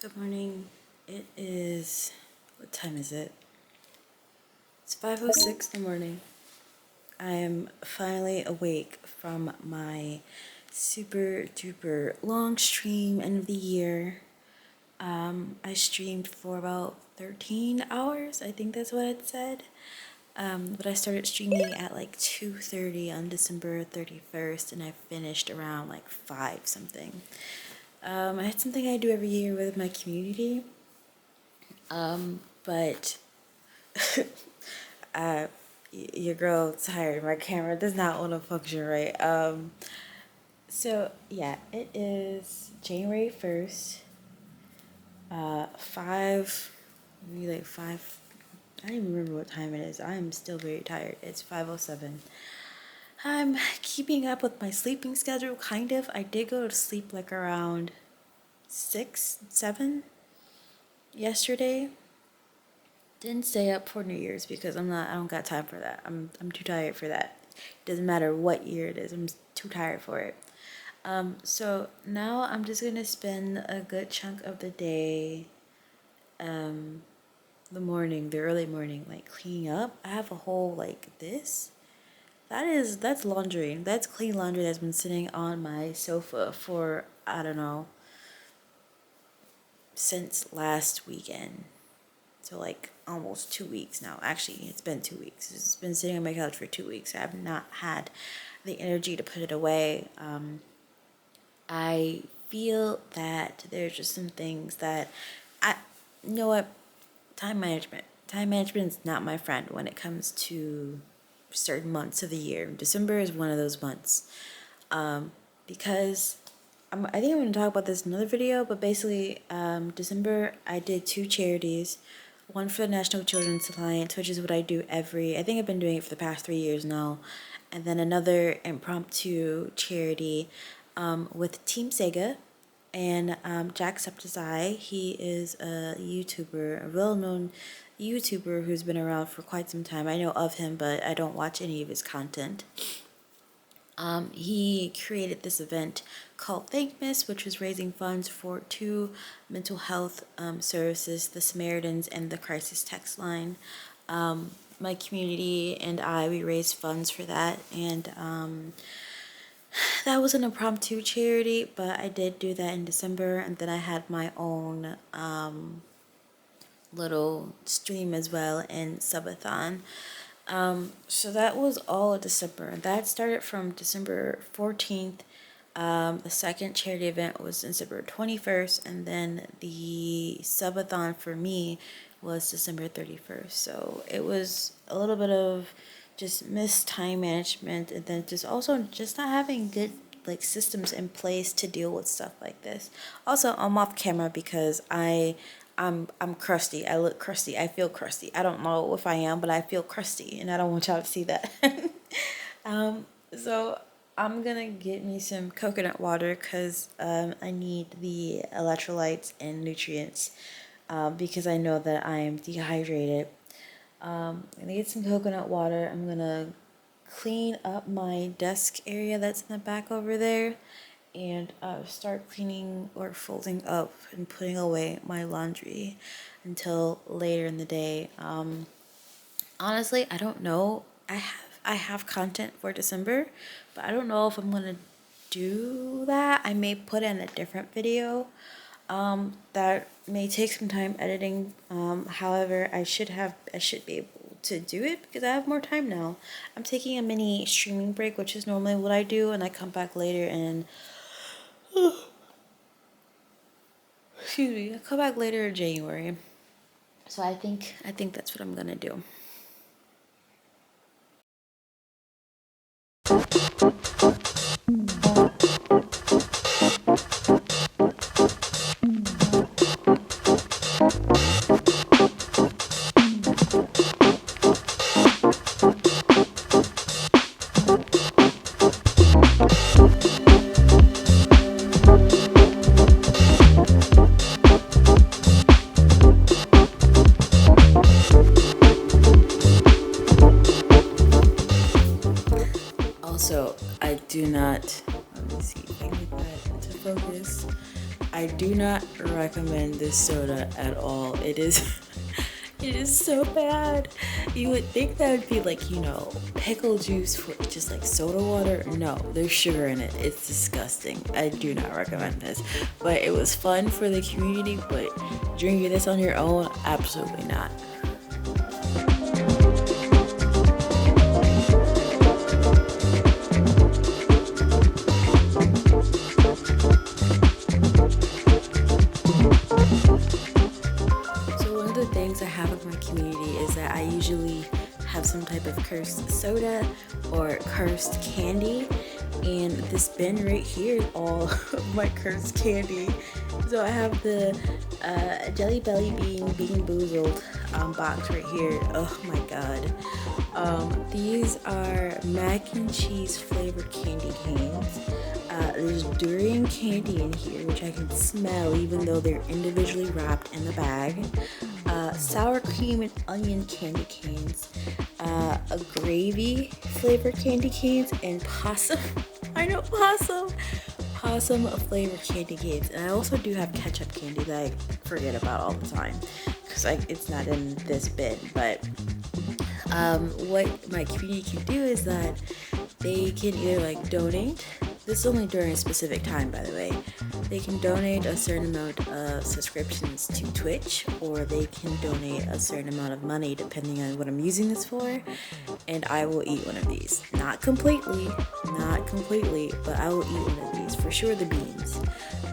Good morning. It is, what time is it? It's 5:06 in the morning. I am finally awake from my super duper long stream end of the year. I streamed for about 13 hours. I think that's what it said. But I started streaming at like 2:30 on December 31st and I finished around like 5 something. It's something I do every year with my community. But your girl tired. My camera does not want to function right. So yeah, it is January 1st. 5, maybe like 5. I don't even remember what time it is. I am still very tired. It's 5:07. I'm keeping up with my sleeping schedule, kind of. I did go to sleep like around 6, 7 yesterday. Didn't stay up for New Year's because I don't got time for that. I'm too tired for that. Doesn't matter what year it is. I'm too tired for it. So now I'm just gonna spend a good chunk of the day, the early morning, like cleaning up. I have a whole like this. That's laundry. That's clean laundry that's been sitting on my sofa for, I don't know, since last weekend. So like almost 2 weeks now. Actually, it's been 2 weeks. It's been sitting on my couch for 2 weeks. I have not had the energy to put it away. I feel that there's just some things that you know what, time management. Time management is not my friend when it comes to certain months of the year. December is one of those months, because I think I'm going to talk about this in another video, but basically, December, I did 2 charities. One for the National Children's Alliance, which is what I do I think I've been doing it for the past 3 years now. And then another impromptu charity with Team Sega and Jacksepticeye. He is a YouTuber, a well-known YouTuber who's been around for quite some time. I know of him, but I don't watch any of his content. He created this event called Thankmas, which was raising funds for 2 mental health services, the Samaritans and the Crisis Text Line. My community and we raised funds for that, and that was an impromptu charity, but I did do that in December, and then I had my own little stream as well in subathon. So that was all of December. That started from December 14th. The second charity event was December 21st, and then the subathon for me was December 31st. So it was a little bit of just missed time management, and then just also just not having good like systems in place to deal with stuff like this. Also, I'm off camera because I'm crusty. I look crusty. I feel crusty. I don't know if I am, but I feel crusty, and I don't want y'all to see that. So I'm gonna get me some coconut water because I need the electrolytes and nutrients because I know that I am dehydrated. I'm gonna get some coconut water. I'm gonna clean up my desk area that's in the back over there and start cleaning or folding up and putting away my laundry until later in the day. Honestly, I don't know. I have content for December, but I don't know if I'm gonna do that. I may put in a different video that may take some time editing. However, I should be able to do it because I have more time now. I'm taking a mini streaming break, which is normally what I do, and I come back later and excuse me, I come back later in January. So I think that's what I'm gonna do. Also, I do not, let me see if I can get that to focus. I I do not recommend this soda at all. It is it is so bad. You would think that would be like, pickle juice for just like soda water. No, there's sugar in it. It's disgusting. I do not recommend this. But it was fun for the community, but drinking this on your own, absolutely not. I have with my community is that I usually have some type of cursed soda or cursed candy, and this bin right here is all of my cursed candy. So I have the Jelly Belly Bean Boozled box right here. Oh my god. These are mac and cheese flavored candy canes. There's durian candy in here, which I can smell even though they're individually wrapped in the bag. Sour cream and onion candy canes, a gravy flavored candy canes, and possum. I know possum flavored candy canes. And I also do have ketchup candy that I forget about all the time because it's not in this bin. But what my community can do is that they can either donate. This is only during a specific time, by the way. They can donate a certain amount of subscriptions to Twitch, or they can donate a certain amount of money depending on what I'm using this for, and I will eat one of these. Not completely, but I will eat one of these. For sure the beans.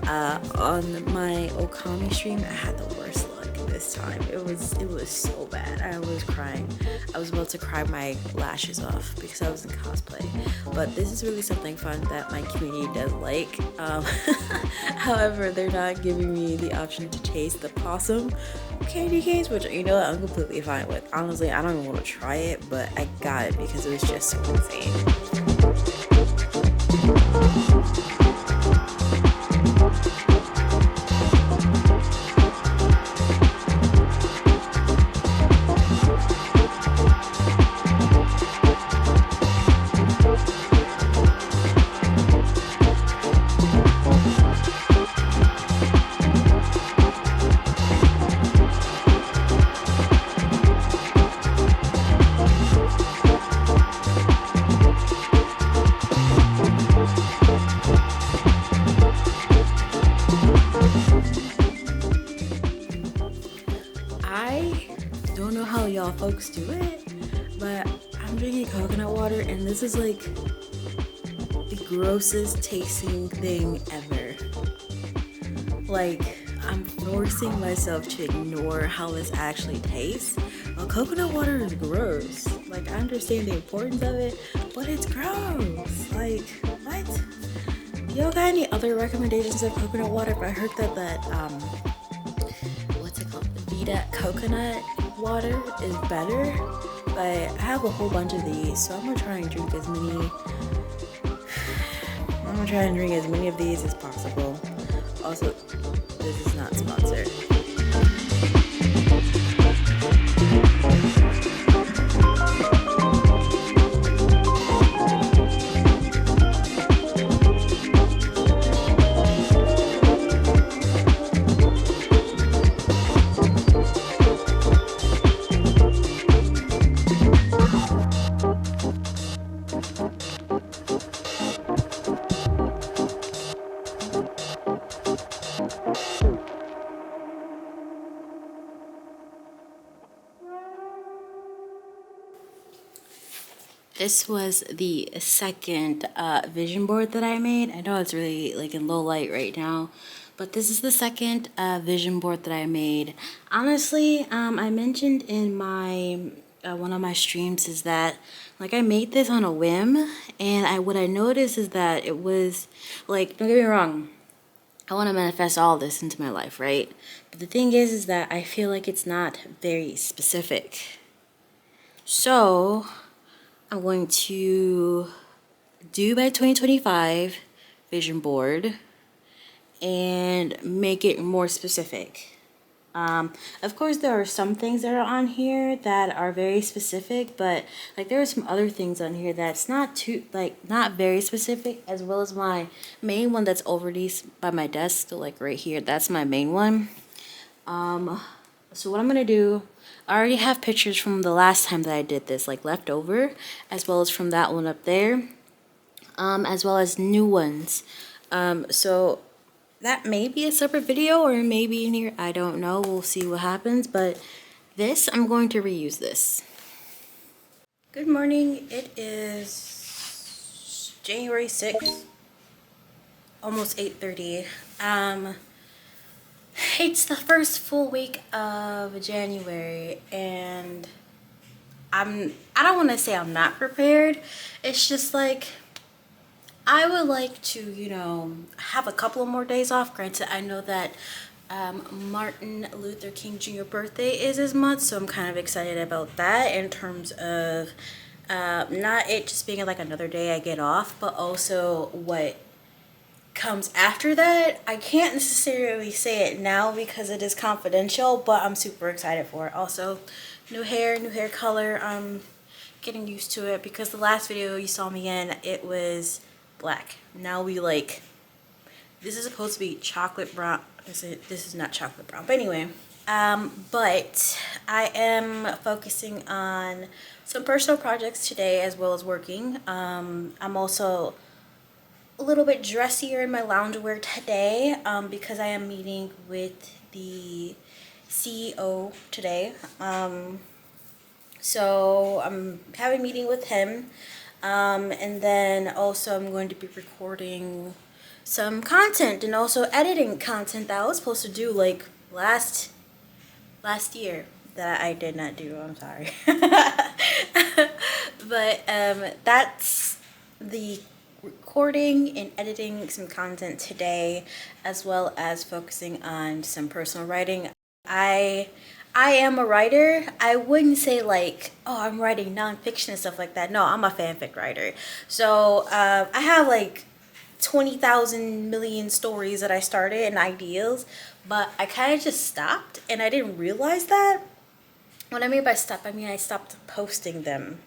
On my Okami stream, I had the worst luck this time. It was so bad. I was crying. I was about to cry my lashes off because I was in cosplay. But this is really something fun that my community does like. However, they're not giving me the option to taste the possum candy canes, which I'm completely fine with. Honestly, I don't even want to try it, but I got it because it was just so insane. Y'all folks do it, but I'm drinking coconut water and this is like the grossest tasting thing ever. I'm forcing myself to ignore how this actually tastes. Coconut water is gross. I understand the importance of it, but it's gross. What? Y'all got any other recommendations of coconut water? I heard that what's it called? Vita coconut water is better, but I have a whole bunch of these, so I'm gonna try and drink as many of these as possible. Also, this is not sponsored. This was the second vision board that I made. I know it's really in low light right now, but this is the second vision board that I made. Honestly, I mentioned in my one of my streams is that I made this on a whim, and what I noticed is that it was don't get me wrong, I want to manifest all this into my life, right? But the thing is that I feel like it's not very specific. So I'm going to do by 2025 vision board and make it more specific. Of course, there are some things that are on here that are very specific, but like there are some other things on here that's not too not very specific, as well as my main one that's over these by my desk, so like right here, that's my main one. So what I'm gonna do, I already have pictures from the last time that I did this, like left over, as well as from that one up there, as well as new ones. So that may be a separate video or maybe in here, I don't know, we'll see what happens, but this, I'm going to reuse this. Good morning, it is January 6th, almost 8:30. It's the first full week of January, and I don't want to say I'm not prepared. It's just like I would like to, have a couple of more days off. Granted, I know that Martin Luther King Jr. birthday is this month, so I'm kind of excited about that in terms of not it just being like another day I get off, but also what comes after that. I can't necessarily say it now because it is confidential, but I'm super excited for it. Also, new hair color. I'm getting used to it because the last video you saw me in, it was black. Now we like, this is supposed to be chocolate brown. This is not chocolate brown, but anyway. But I am focusing on some personal projects today as well as working. I'm also a little bit dressier in my loungewear today because I am meeting with the CEO today. So I'm having a meeting with him, and then also I'm going to be recording some content and also editing content that I was supposed to do like last year that I did not do. I'm sorry. But that's the recording and editing some content today, as well as focusing on some personal writing. I am a writer. I wouldn't say like, oh, I'm writing nonfiction and stuff like that. No, I'm a fanfic writer. So I have like 20,000 million stories that I started and ideas, but I kind of just stopped and I didn't realize that. What I mean by stop, I mean I stopped posting them.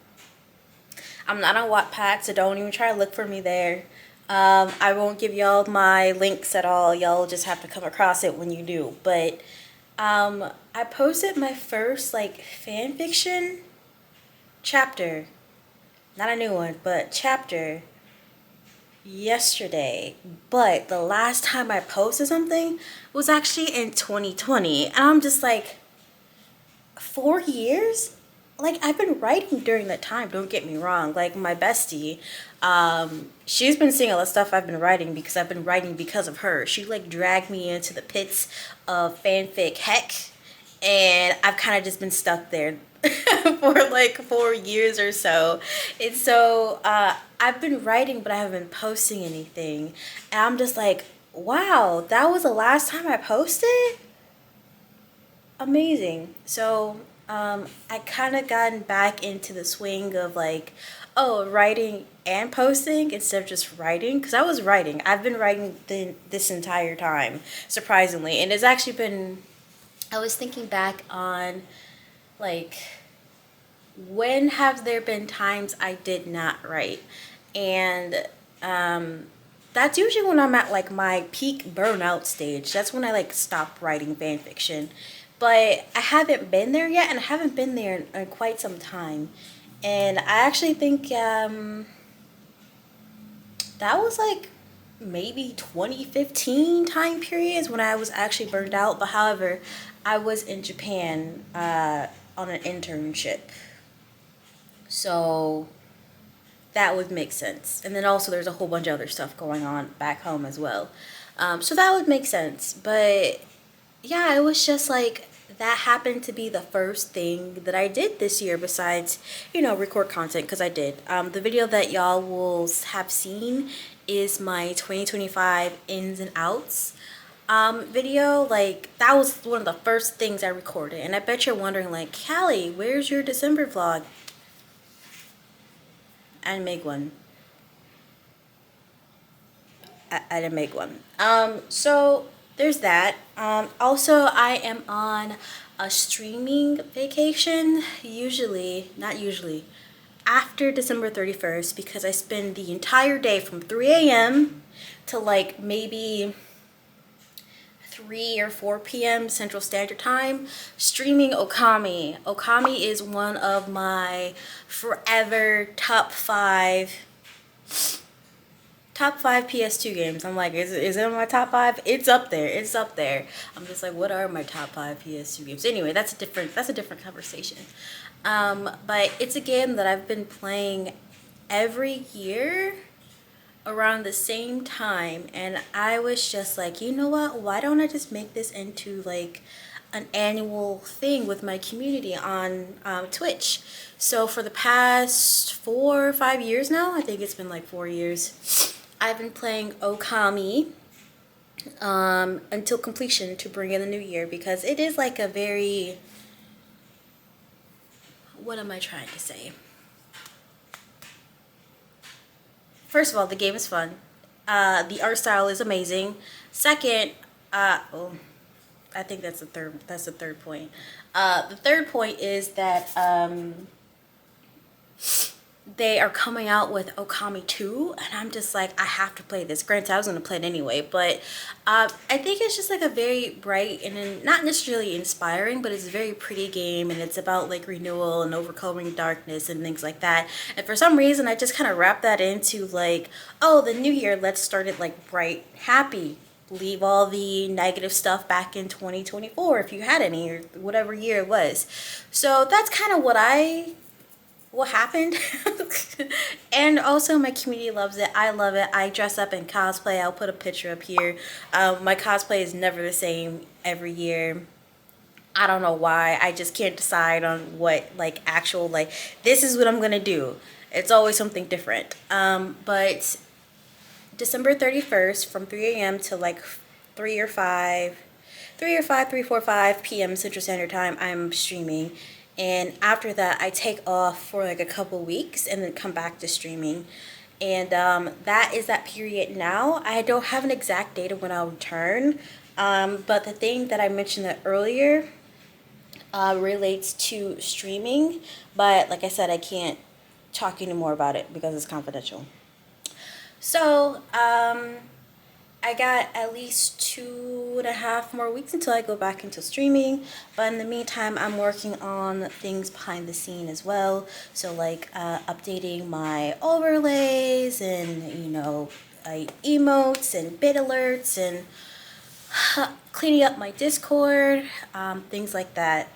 I'm not on Wattpad, so don't even try to look for me there. I won't give y'all my links at all. Y'all just have to come across it when you do. But I posted my first like fan fiction chapter, not a new one, but chapter yesterday. But the last time I posted something was actually in 2020, and I'm just like, 4 years? Like, I've been writing during that time, don't get me wrong. Like, my bestie, she's been seeing all the stuff I've been writing because I've been writing because of her. She, like, dragged me into the pits of fanfic heck, and I've kind of just been stuck there for, like, 4 years or so. And so, I've been writing, but I haven't been posting anything. And I'm just like, wow, that was the last time I posted? Amazing. So I kind of gotten back into the swing of like, oh, writing and posting instead of just writing, because I was writing. I've been writing this entire time, surprisingly, and it's actually been, I was thinking back on like, when have there been times I did not write? And that's usually when I'm at like my peak burnout stage. That's when I like stop writing fan fiction. But I haven't been there yet, and I haven't been there in quite some time. And I actually think that was like maybe 2015 time periods when I was actually burned out. But however, I was in Japan on an internship. So that would make sense. And then also there's a whole bunch of other stuff going on back home as well. So that would make sense. But yeah, it was just like, that happened to be the first thing that I did this year besides, record content, because I did. The video that y'all will have seen is my 2025 ins and outs video. Like, that was one of the first things I recorded. And I bet you're wondering, like, Callie, where's your December vlog? I didn't make one. I didn't make one. So there's that. Also, I am on a streaming vacation, usually, not usually, after December 31st, because I spend the entire day from 3 a.m. to like maybe 3 or 4 p.m. Central Standard Time streaming Okami. Okami is one of my forever top five PS2 games. I'm like, is it in my top five? It's up there. It's up there. I'm just like, what are my top five PS2 games? Anyway, that's a different conversation. But it's a game that I've been playing every year around the same time, and I was just like, you know what? Why don't I just make this into like an annual thing with my community on Twitch? So for the past 4 or 5 years now, I think it's been like 4 years, I've been playing Okami until completion to bring in the new year, because it is like a very, what am I trying to say? First of all, the game is fun. The art style is amazing. Second, oh, I think that's the third. That's the third point. The third point is that they are coming out with Okami 2, and I'm just like, I have to play this. Granted, I was gonna play it anyway, but I think it's just like a very bright and not necessarily inspiring, but it's a very pretty game, and it's about like renewal and overcoming darkness and things like that. And for some reason, I just kind of wrap that into like, oh, the new year, let's start it like bright, happy. Leave all the negative stuff back in 2024 if you had any, or whatever year it was. So that's kind of what happened. And also my community loves it. I love it. I dress up in cosplay. I'll put a picture up here. My cosplay is never the same every year. I don't know why. I just can't decide on what like actual like this is what I'm gonna do. It's always something different. But December 31st from 3 a.m. to like 3 or 5 3 4 5 p.m. Central Standard Time, I'm streaming. And after that, I take off for like a couple weeks and then come back to streaming. And that is that period now. I don't have an exact date of when I'll return. But the thing that I mentioned that earlier relates to streaming. But like I said, I can't talk anymore about it because it's confidential. So, I got at least 2.5 more weeks until I go back into streaming. But in the meantime, I'm working on things behind the scene as well. So like updating my overlays and, emotes and bit alerts and cleaning up my Discord, things like that.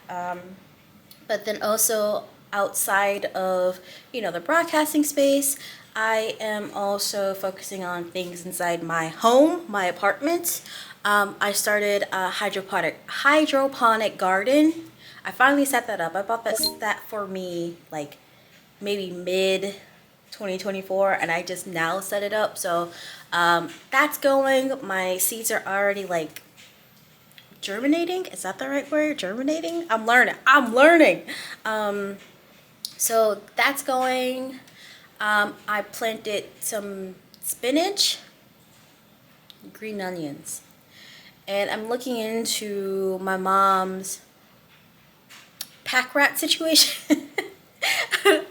But then also outside of, the broadcasting space, I am also focusing on things inside my home, my apartment. I started a hydroponic garden. I finally set that up. I bought that for me like maybe mid 2024, and I just now set it up. So that's going. My seeds are already like germinating. Is that the right word? Germinating? I'm learning. So that's going. I planted some spinach, green onions, and I'm looking into my mom's pack rat situation.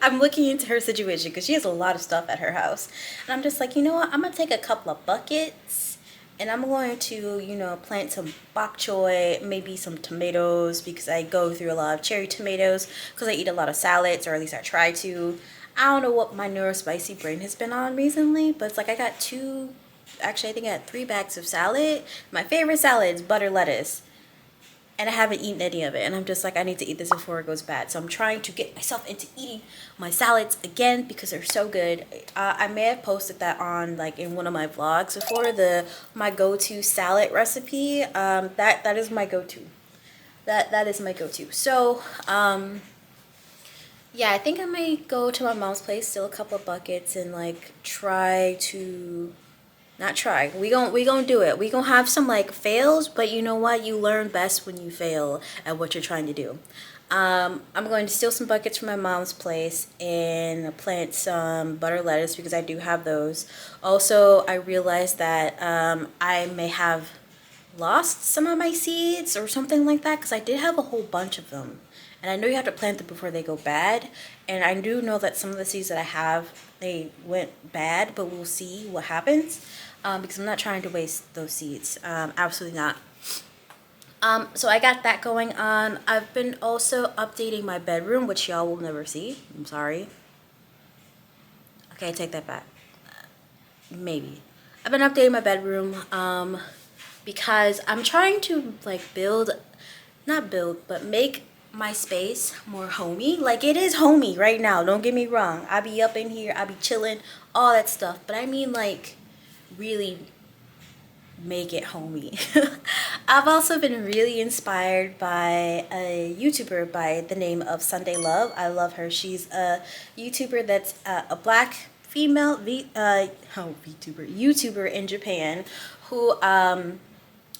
I'm looking into her situation because she has a lot of stuff at her house. And I'm just like, you know what? I'm going to take a couple of buckets and I'm going to, plant some bok choy, maybe some tomatoes, because I go through a lot of cherry tomatoes because I eat a lot of salads, or at least I try to. I don't know what my neurospicy brain has been on recently, but it's like I think I got 3 bags of salad. My favorite salad is butter lettuce. And I haven't eaten any of it. And I'm just like, I need to eat this before it goes bad. So I'm trying to get myself into eating my salads again because they're so good. I may have posted that on like in one of my vlogs before, my go-to salad recipe. That is my go-to. That is my go-to. So, yeah, I think I might go to my mom's place, steal a couple of buckets, and like try to not try. We gonna do it. We gonna have some like fails, but you know what? You learn best when you fail at what you're trying to do. I'm going to steal some buckets from my mom's place and plant some butter lettuce because I do have those. Also, I realized that I may have lost some of my seeds or something like that, because I did have a whole bunch of them. And I know you have to plant them before they go bad. And I do know that some of the seeds that I have, they went bad, but we'll see what happens. Because I'm not trying to waste those seeds. Absolutely not. So I got that going on. I've been also updating my bedroom, which y'all will never see. I'm sorry. Okay, I take that back. Maybe. I've been updating my bedroom because I'm trying to like not build, but make my space more homey. Like, it is homey right now, don't get me wrong. I be up in here, I be chilling, all that stuff. But I mean, like, really make it homey. I've also been really inspired by a YouTuber by the name of Sunday Love. I love her. She's a YouTuber that's a black female YouTuber in Japan who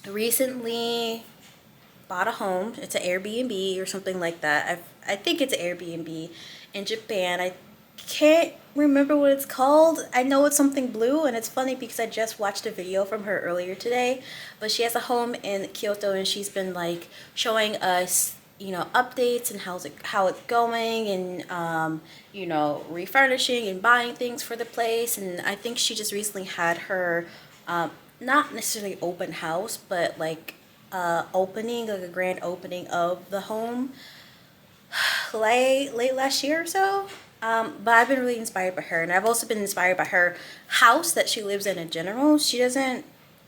recently bought a home. It's an Airbnb or something like that. I think it's an Airbnb in Japan. I can't remember what it's called. I know it's something blue, and it's funny because I just watched a video from her earlier today. But she has a home in Kyoto, and she's been like showing us, you know, updates and how it's going, and you know, refurnishing and buying things for the place. And I think she just recently had her not necessarily open house, but like opening, like a grand opening of the home late last year or so. But I've been really inspired by her, and I've also been inspired by her house that she lives in general. She doesn't,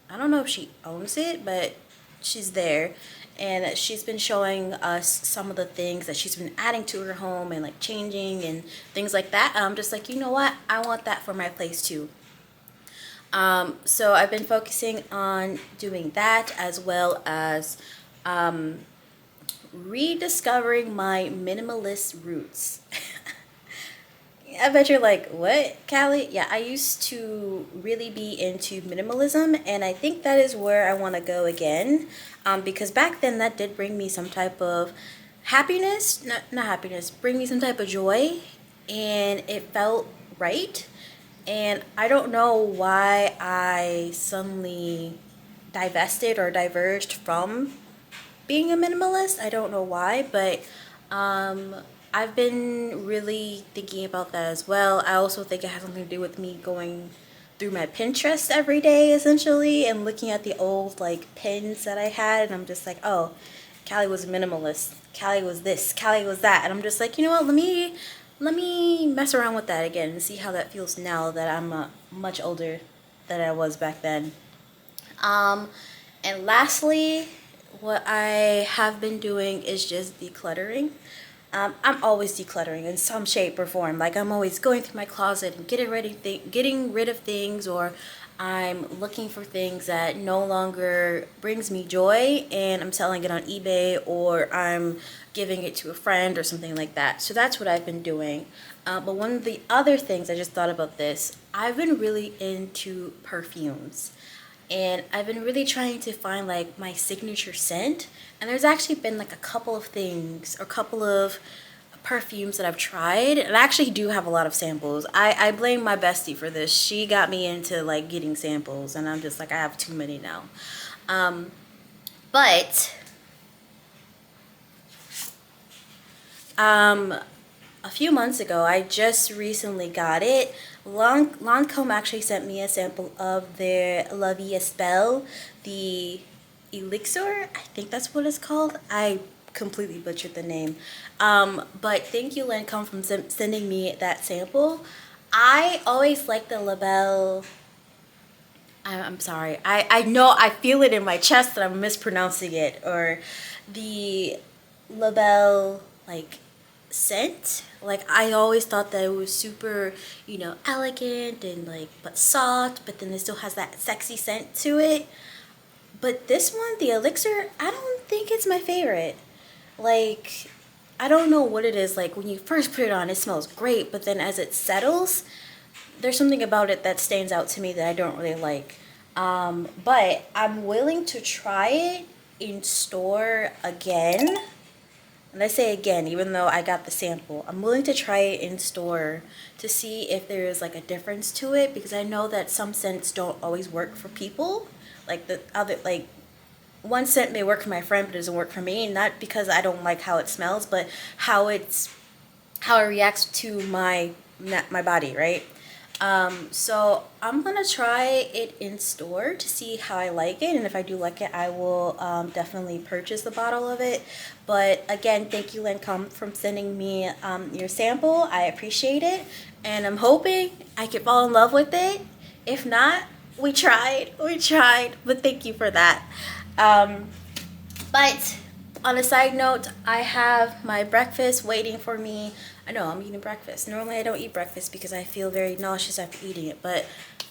I don't know if she owns it, but she's there, and she's been showing us some of the things that she's been adding to her home and like changing and things like that. And I'm just like, you know what, I want that for my place too. So I've been focusing on doing that, as well as rediscovering my minimalist roots. I bet you're like, what, Callie? Yeah, I used to really be into minimalism, and I think that is where I want to go again. Because back then that did bring me some type of happiness, not happiness, bring me some type of joy, and it felt right. And I don't know why I suddenly divested or diverged from being a minimalist. I don't know why, but I've been really thinking about that as well. I also think it has something to do with me going through my Pinterest every day, essentially, and looking at the old like pins that I had, and I'm just like, oh, Callie was a minimalist. Callie was this. Callie was that, and I'm just like, you know what? Let me mess around with that again and see how that feels now that I'm much older than I was back then. And lastly, what I have been doing is just decluttering. I'm always decluttering in some shape or form. Like, I'm always going through my closet and getting rid of things, or I'm looking for things that no longer brings me joy and I'm selling it on eBay, or I'm giving it to a friend or something like that. So that's what I've been doing. But one of the other things, I just thought about this, I've been really into perfumes. And I've been really trying to find like my signature scent. And there's actually been like a couple of things, or a couple of perfumes that I've tried. And I actually do have a lot of samples. I blame my bestie for this. She got me into like getting samples, and I'm just like, I have too many now. But a few months ago, I just recently got it. Lancome actually sent me a sample of their La Vie Espelle, the elixir. I think that's what it's called. I completely butchered the name. But thank you, Lancome, for sending me that sample. I always like the label. I'm sorry. I know, I feel it in my chest that I'm mispronouncing it. Or the label, like, scent. Like, I always thought that it was super, you know, elegant and like, but soft, but then it still has that sexy scent to it. But this one, the elixir, I don't think it's my favorite. Like, I don't know what it is. Like, when you first put it on, it smells great, but then as it settles, there's something about it that stands out to me that I don't really like. But I'm willing to try it in store again. And I say again, even though I got the sample, I'm willing to try it in store to see if there is like a difference to it, because I know that some scents don't always work for people. Like the other, like one scent may work for my friend, but it doesn't work for me. Not because I don't like how it smells, but how it reacts to my body, right? So I'm gonna try it in store to see how I like it, and if I do like it, I will definitely purchase the bottle of it. But again, thank you, Lancome, for sending me your sample. I appreciate it, and I'm hoping I can fall in love with it. If not, we tried, but thank you for that. But on a side note, I have my breakfast waiting for me. I know I'm eating breakfast. Normally I don't eat breakfast because I feel very nauseous after eating it. But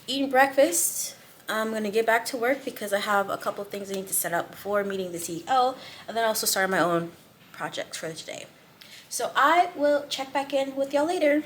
eating breakfast, I'm going to get back to work because I have a couple of things I need to set up before meeting the CEO. And then also start my own projects for today. So I will check back in with y'all later.